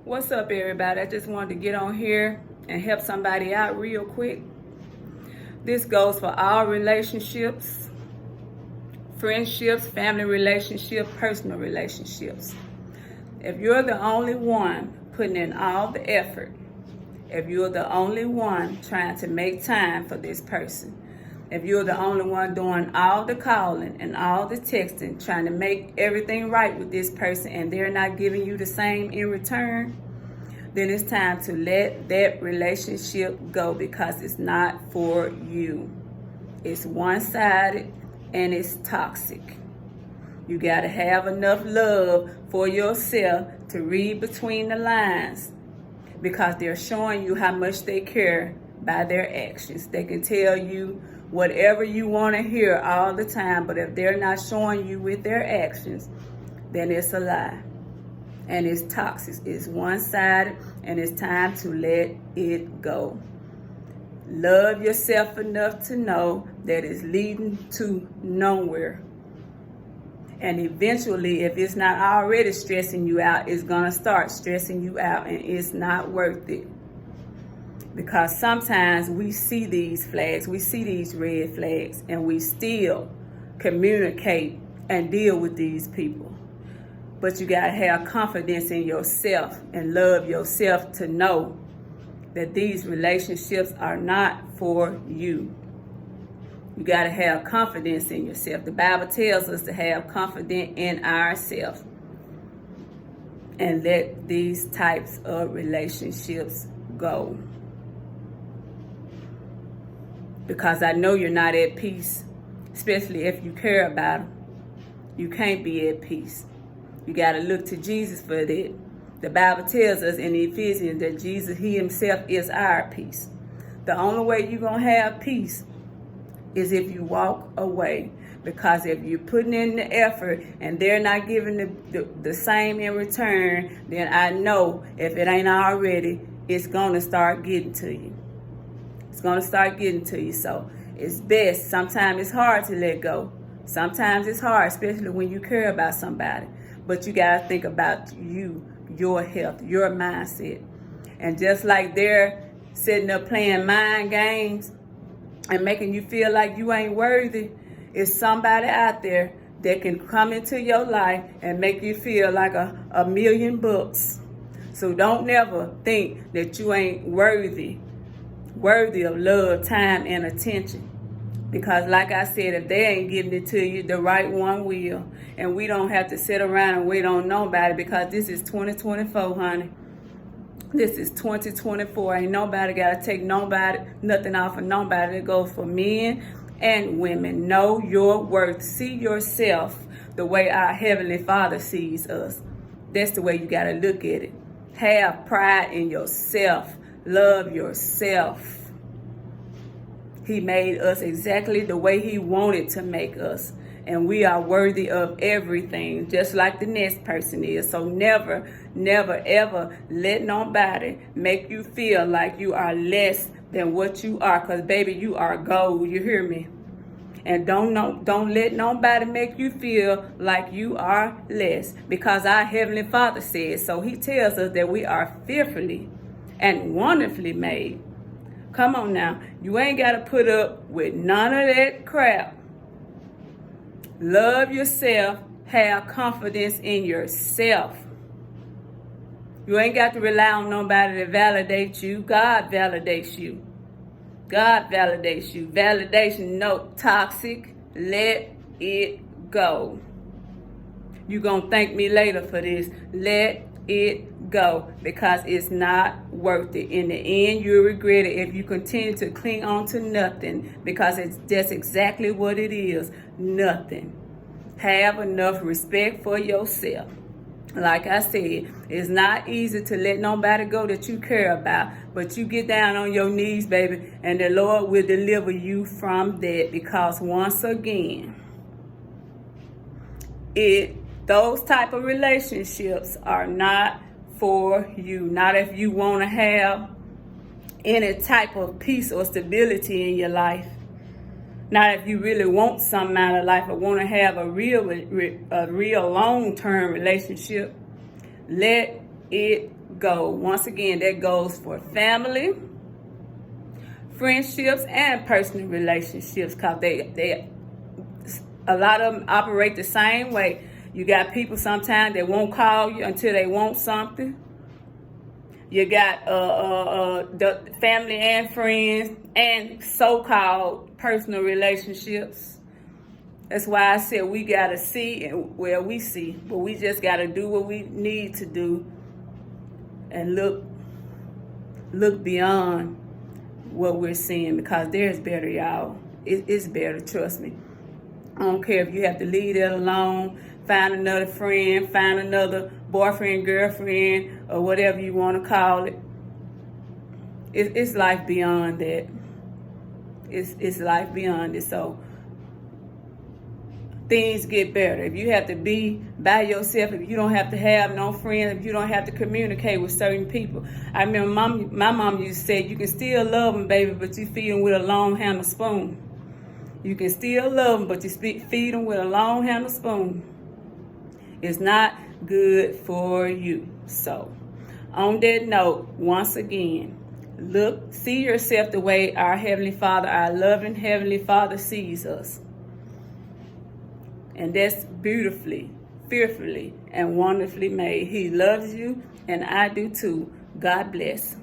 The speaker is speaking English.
What's up, everybody? I just wanted to get on here and help somebody out real quick. This goes for all relationships, friendships, family relationships, personal relationships. If you're the only one putting in all the effort, if you're the only one trying to make time for this person, if you're the only one doing all the calling and all the texting, trying to make everything right with this person, and they're not giving you the same in return, then it's time to let that relationship go, because it's not for you. It's one-sided and it's toxic. You got to have enough love for yourself to read between the lines, because they're showing you how much they care by their actions. They can tell you whatever you want to hear all the time, but if they're not showing you with their actions, then it's a lie. And it's toxic. It's one-sided, and it's time to let it go. Love yourself enough to know that it's leading to nowhere. And eventually, if it's not already stressing you out, it's going to start stressing you out, and it's not worth it. Because sometimes we see these flags, we see these red flags, and we still communicate and deal with these people. But you got to have confidence in yourself and love yourself to know that these relationships are not for you. You got to have confidence in yourself. The Bible tells us to have confidence in ourselves and let these types of relationships go. Because I know you're not at peace, especially if you care about them. You can't be at peace. You got to look to Jesus for that. The Bible tells us in Ephesians that Jesus, He Himself is our peace. The only way you're going to have peace is if you walk away. Because if you're putting in the effort and they're not giving the same in return, then I know if it ain't already, it's going to start getting to you. It's going to start getting to you. So it's best. Sometimes it's hard to let go. Sometimes it's hard, especially when you care about somebody. But you got to think about you, your health, your mindset. And just like they're sitting up playing mind games and making you feel like you ain't worthy, it's somebody out there that can come into your life and make you feel like a million bucks. So don't never think that you ain't worthy of love, time, and attention. Because like I said, if they ain't giving it to you, the right one will. And we don't have to sit around and wait on nobody, because this is 2024, honey. This is 2024. Ain't nobody got to take nothing off of nobody. It goes for men and women. Know your worth. See yourself the way our Heavenly Father sees us. That's the way you got to look at it. Have pride in yourself. Love yourself. He made us exactly the way He wanted to make us. And we are worthy of everything, just like the next person is. So never, never, ever let nobody make you feel like you are less than what you are. Because, baby, you are gold. You hear me? And don't let nobody make you feel like you are less. Because our Heavenly Father says so. He tells us that we are fearfully and wonderfully made. Come on now. You ain't got to put up with none of that crap. Love yourself. Have confidence in yourself. You ain't got to rely on nobody to validate you. God validates you. God validates you. Validation, no, toxic. Let it go. You're going to thank me later for this. Let it go, because it's not worth it. In the end, you'll regret it if you continue to cling on to nothing, because it's just exactly what it is, nothing. Have enough respect for yourself. Like I said, it's not easy to let nobody go that you care about, but you get down on your knees, baby, and the Lord will deliver you from that, because once again, those type of relationships are not for you. Not if you want to have any type of peace or stability in your life. Not if you really want something out of life or want to have a real long-term relationship. Let it go. Once again, that goes for family, friendships, and personal relationships, because they a lot of them operate the same way. You got people sometimes that won't call you until they want something. You got the family and friends and so-called personal relationships. That's why I said we got to see where we see, but we just got to do what we need to do and look beyond what we're seeing, because there's better, y'all. It's better, trust me. I don't care if you have to leave it alone, find another friend, find another boyfriend, girlfriend, or whatever you want to call it. It's life beyond that. It's life beyond it. So things get better. If you have to be by yourself, if you don't have to have no friends, if you don't have to communicate with certain people. I remember my mom used to say, you can still love them, baby, but you feed them with a long handle spoon. You can still love them, but you feed them with a long handle spoon. It's not good for you. So, on that note, once again, see yourself the way our Heavenly Father, our loving Heavenly Father sees us. And that's beautifully, fearfully, and wonderfully made. He loves you, and I do too. God bless.